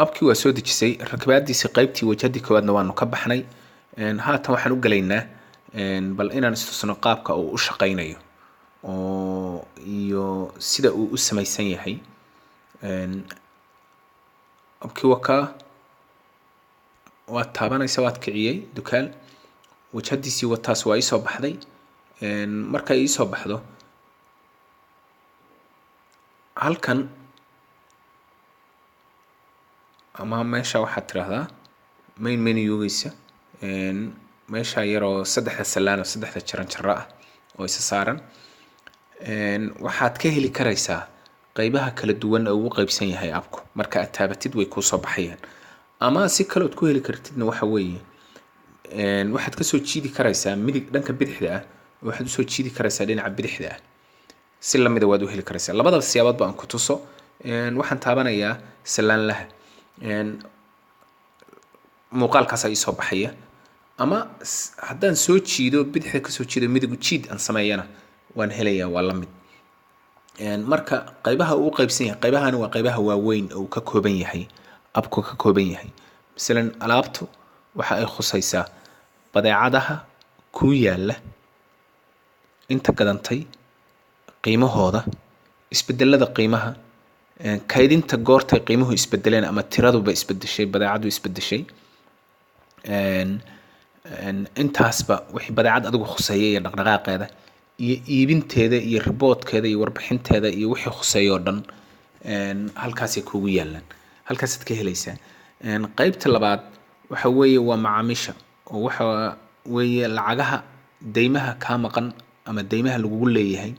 abkii waa soo dejisay rakbaadiisa qaybtii wajhadii koowaadna waanu ka baxnay haatan waxaan u galaynaa bal inaan istusno qaabka uu u shaqaynayo oo iyo sida uu u samaysan yahay abkii waad taabanaysa waad kiciyey dukaal wajhadiisii wataas waa isoo baxday markay isoo baxdo halkan ama meesha waxaad tiraahdaa main menugiisa meesha yaroo saddexda salaan oo saddexda jaran ah oo isa saaran waxaad ka heli karaysaa qaybaha kala duwan oo uu qaybsan yahay abku marka aad taabatid way ku soo baxayaan ama si kale oo ku heli kartidna waxa weeye waxaad ka soo jiidi karaysaa midig dhanka bidixda ah waxaad u soo jiidi karaysaa dhinaca bidixda ah si lamida waad u heli karaysaa labada siyaabood baan ku tuso waxaan taabanayaa salaan laha muuqaalkaas ay soo baxaya ama haddaan soo jiido bidixda ka soo jiido midig jiid aan sameeyana waan helayaa waa la mid marka qaybaha uu qaybsan yahay qaybahani waa qaybaha waaweyn oo ka kooban yahay abku ka kooban yahay midalan alaabtu waxa ay khusaysaa badeecadaha ku yaala inta gadantay qiimahooda isbedelada qiimaha kaydinta goortay qiimuhu isbedeleen ama tiraduba isbedeshay badeecadu isbedeshay intaasba wixii badeecad adigu khuseeyay iyo dhaqdhaqaaqeeda iyo iibinteeda iyo riboodkeeda iyo warbixinteeda iyo wixii khuseeyo dhan halkaasay kugu yaalaan halkaasaad ka helaysaa qaybta labaad waxa weeye waa macaamiisha oo waxa weeye lacagaha deymaha kaa maqan ama deymaha lagugu leeyahay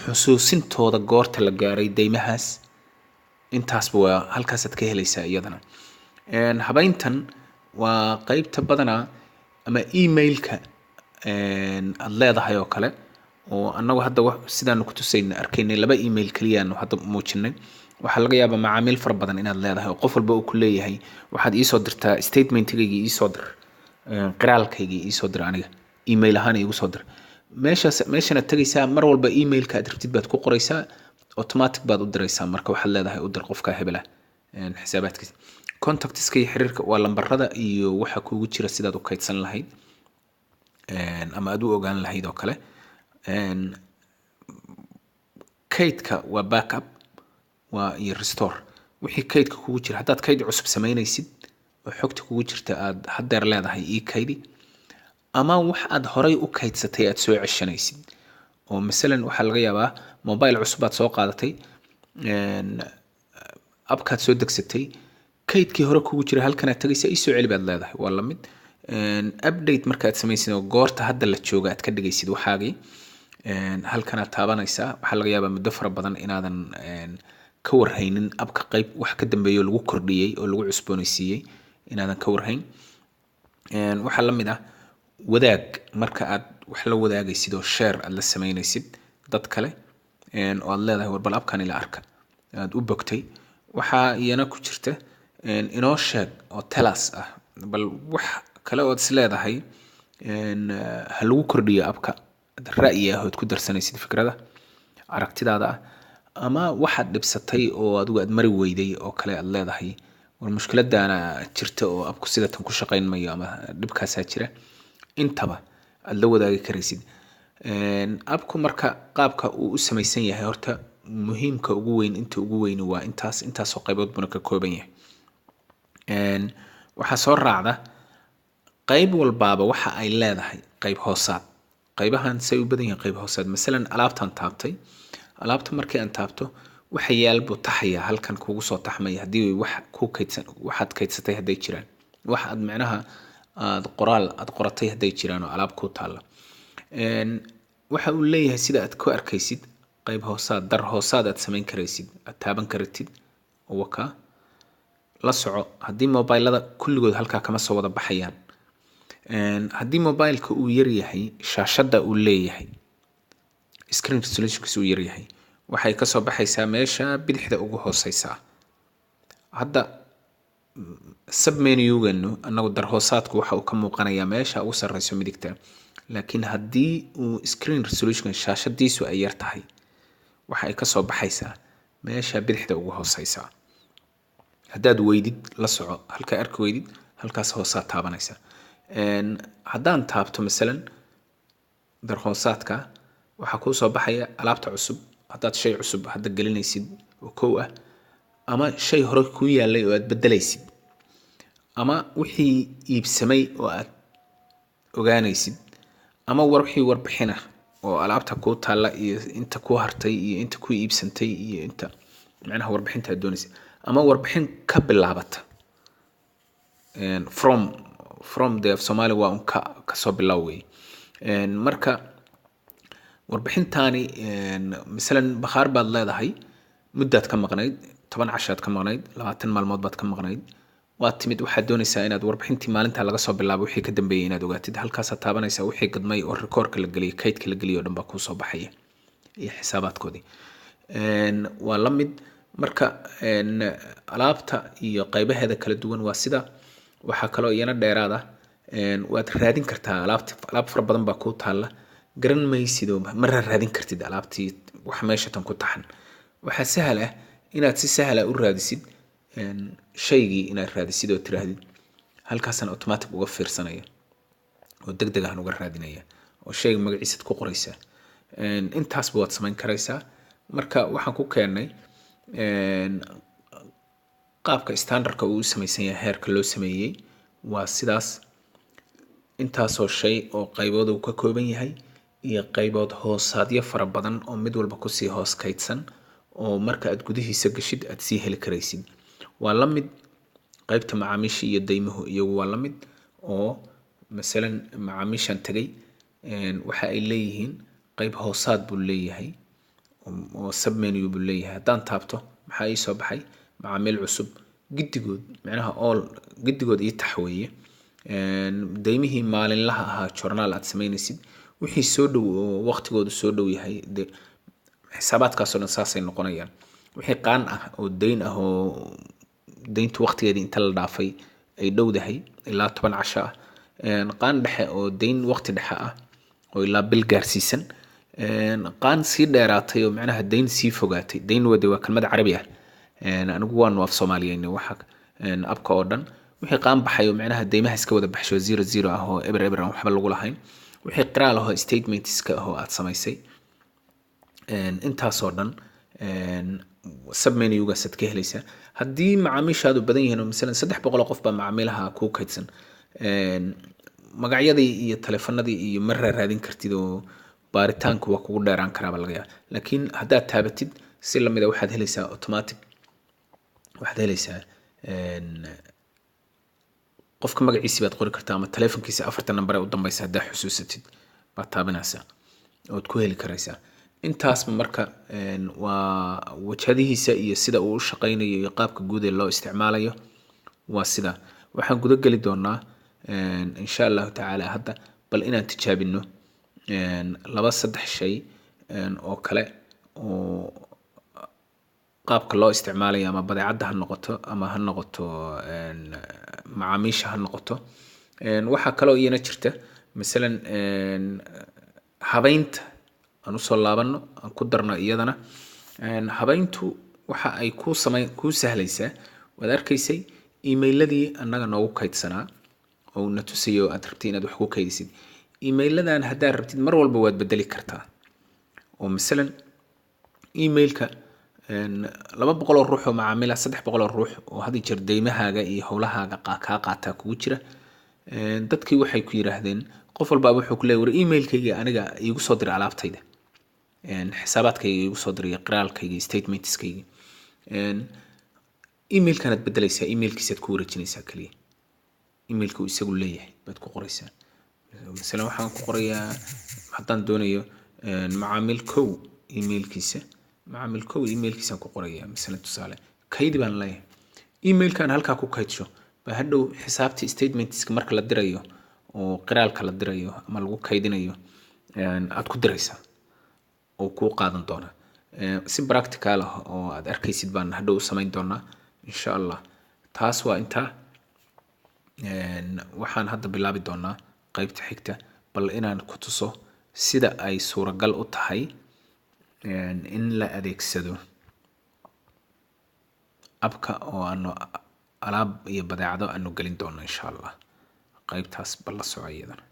xusuusintooda goorta la gaaray deymahaas intaasba waa halkaasaad ka helaysaa iyadana habayntan waa qaybta badanaa ama emailka aad leedahay oo kale oo annagu hadda sidaanu ku tusayna arkaynay laba email kaliyaanu hadda muujinay waxaa laga yaabaa macaamiil fara badan inaad leedahay oo qof walba uu ku leeyahay waxaad iisoo dirtaa statementkaygii iisoo dir qiraalkaygii iisoo dir aniga email ahaan iigu soo dir meeshanaad tegaysaa mar walba emailka aad rabtid baad ku qoraysaa automatic baad u diraysaa marka waxaad leedahay u dir qofka hebela xisaabaadkiisa contactska iyo xiriirka waa lambarada iyo waxa kuugu jira sidaad u kaydsan lahayd ama aad u ogaan lahayd oo kale kaydka waa backup waa iyo restore wixii kaydka kugu jira haddaad kayd cusub samaynaysid oo xogta kugu jirta aad haddeer leedahay ii kaydi ama wax aad horay u kaydsatay aad soo ceshanaysid oo masalan waxaa laga yaabaa mobile cusub aad soo qaadatay abkaad soo degsatay kaydkii hore kugu jira halkanaad tagaysaa ii soo celi baad leedahay waa la mid update markaad samaysid oo goorta hadda la jooga aad ka dhigaysid waxaagii halkanaad taabanaysaa waxaa laga yaabaa muddo fara badan inaadan ka warhaynin abka qayb wax ka dambeeyo lagu kordhiyey oo lagu cusboonaysiiyey inaadan ka warhayn waxaa la mid ah wadaag marka aad wax la wadaagaysid oo share aad la samaynaysid dad kale oo aad leedahay warbal abkan ila arka aad u bogtay waxaa iyana ku jirta inoo sheeg oo telas ah bal wax kale oo is leedahay ha lagu kordhiyo abka ra'yi ah oo ku darsanaysid fikrada aragtidaada ah ama waxaad dhibsatay oo adigu aad mari weyday oo kale aad leedahay war mushkiladana jirta oo abku sida tan ku shaqayn mayo ama dhibkaasaa jira intaba aad la wadaagi karaysid abku marka qaabka uu u samaysan yahay horta muhiimka ugu weyn inta ugu weyn waa intaasoo qaybood buna ka kooban yahay waxaa soo raacda qayb walbaaba waxa ay leedahay qayb hoosaad qaybahan say u badan yihiin qayb hoosaad masalan alaabtaan taabtay alaabta markii aan taabto waxa yaalbu taxaya halkan kugu soo taxmaya haddii wax ku kaydsan waxaad kaydsatay hadday jiraan wax aad macnaha aad qoratay hadday jiraan oo alaab ku taalla waxa uu leeyahay sida aad ku arkaysid qayb hoosaad dar hoosaad aad samayn karaysid aad taaban kartid oo waka la soco haddii mobilada kulligood halkaa kama soo wada baxayaan haddii mobileka uu yar yahay shaashada uu leeyahay screen resolutionkiisa uu yar yahay waxay ka soo baxaysaa meesha bidixda ugu hooseysa hadda submenugan anagu dar hoosaadku waxa uu ka muuqanayaa meesha ugu sarreyso midigta laakiin haddii uu screen resolution shaashadiisu ay yar tahay waxa ay ka soo baxaysaa meesha bidixda ugu hooseysa haddaad weydid la soco halka arki weydid halkaas hoosaad taabanaysa. haddaan taabto masalan darhoosaadka waxaa kuu soo baxaya alaabta cusub haddaad shay cusub hadda gelinaysid oo kow ah ama shay hore kuu yaalay oo aad bedelaysid ama wixii iibsamay oo aad ogaanaysid ama wixii warbixina oo alaabta kuu taalla iyo inta kuu hartay iyo inta kuu iibsantay iyo inta macnaha warbixinta aad doonaysid ama warbixin ka bilaabata from the Soomaali waa un ka soo bilaaway. marka warbixintaani masalan bakhaar baad leedahay muddaad ka maqnayd 10 cashaad ka maqnayd 20 maalmood baad ka maqnayd waad timid waxaad doonaysaa inaad warbixintii maalinta laga soo bilaabo wixii ka dambeeyay inaad ogaatid halkaas aad taabanaysaa wixii gadmay oo rikoorka la galiyay kaydka la galiyay oo dhan baa kuu soo baxaya iyo xisaabaadkoodii. waa la mid marka alaabta iyo qaybaheeda kala duwan waa sida waxaa kaloo iyana dheeraada waad raadin kartaa alaab fara badan baa kuu taalla garan maysid oo ma raadin kartid alaabtii wax meesha tan ku taxan waxaa sahal ah inaad si sahal ah u raadisid shaygii inaad raadisid oo tiraahdid halkaasaan automatic uga fiirsanaya oo degdeg ah uga raadinaya oo shayga magaciisa ku qoraysaa. intaasba waad samayn karaysaa. marka waxaan ku keenay qaabka standardka uu samaysan yahay heerka loo sameeyay waa sidaas intaasoo shay oo qaybood uu ka kooban yahay iyo qaybood hoosaadyo fara badan oo mid walba kusii hoos kaydsan oo marka aad gudihiisa gashid aad sii heli karaysid. waa la mid qaybta macaamiisha iyo deymuhu iyagu waa la mid oo masalan macaamiishan tagay waxa ay leeyihiin qayb hoosaad buu leeyahay oo submenu buu leeyahay. haddaan taabto maxaa ii soo baxay macaamiil cusub giddigood macnaha giddigood ii taxweeye deymihii maalinlaha ahaa journaal aad samaynaysid wixii soo dhow oo waqtigoodu soo dhow yahay xisaabaadkaasoo dhan saasay noqonayaan. wixii qaan ah oo deyn ah oo deynta waqtigeedii inta la dhaafay ay dhowdahay ilaa 10 casho ah qaan dhexe oo deyn waqti dhexe ah oo ilaa bil gaarsiisan qaan sii dheeraatay oo macnaha deyn sii fogaatay deyn wada waa kelmad carabi ah anigu waan af Soomaaliyeyn waxa abka oo dhan wixii qaan baxay oo macnaha deymaha iska wada baxsho 00 ah oo eber aan waxba lagu lahayn wixii qiraal ah oo statementska ah oo aad samaysay intaasoo dhan submenu-ga sad ka helaysaa. haddii macaamiishaadu badan yihiin oo misalan 300 qof baa macaamiilaha ku kaydsan magacyadii iyo taleefanadii iyo mar raadin kartid oo baaritaanku waa kugu dheeraan karaa laga yaabaa. laakiin haddaad taabatid si lamid ah waxaad helaysaa automatic waxaad helaysaa qofka magaciisa baad qori kartaa ama taleefankiisa 4 nambar ee u dambaysa haddaa xusuusatid baad taabanaysaa ood ku heli karaysaa. intaasba marka waa wajhadihiisa iyo sida uu u shaqaynayo iyo qaabka guud ee loo isticmaalayo waa sida waxaan guda geli doonaa insha Allah taala hadda bal inaan tijaabino 2-3 shay oo kale oo qaabka loo isticmaalayo ama badeecada ha noqoto ama ha noqoto macaamiisha ha noqoto. waxa kale oo iyana jirta misalan habaynta aan usoo laabano aan ku darno iyadana habayntu waxa ay ku sahlaysaa waad arkaysay email-ladii annaga noogu kaydsanaa oo na tusayo aad rabtid inaad wax ku kaydisid email-ladan haddaad rabtid mar walba waad bedeli kartaa oo misalan email-ka 200 oo ruux oo macaamiila 300 oo ruux oo hadii jir deymahaaga iyo howlahaaga ka qaata kugu jira dadkii waxay ku yiraahdeen qof walba wuxuu ku leeyahay email-kayga aniga iigu soo dir alaabtayda xisaabaadkayga iigu soo dir qiraalkayga statementskayga email-kan aad bedelaysaa email-kiisa ku wareejinaysaa kaliya email-ku isagu leeyahay baad ku qoraysaa. misalan waxaan ku qorayaa haddaan doonayo macaamiil kow email-kiisa ku qorayaa misalan tusaale kayd baan leeyahay email-kan halkaa ku kaydsho baa hadhow xisaabtii statementska marka la dirayo oo qiraalka la dirayo ama lagu kaydinayo aad ku diraysaa oo ku qaadan doona si practical ah oo aad arkaysid baan hadhow samayn doonaa insha Allah. taas waa inta waxaan hadda bilaabi doonaa qaybta xigta bal inaan ku tuso sida ay suuragal u tahay in la adeegsado abka oo aan alaab iyo badeecado aanu gelin doono insha allah qaybtaas bal la soco iyadana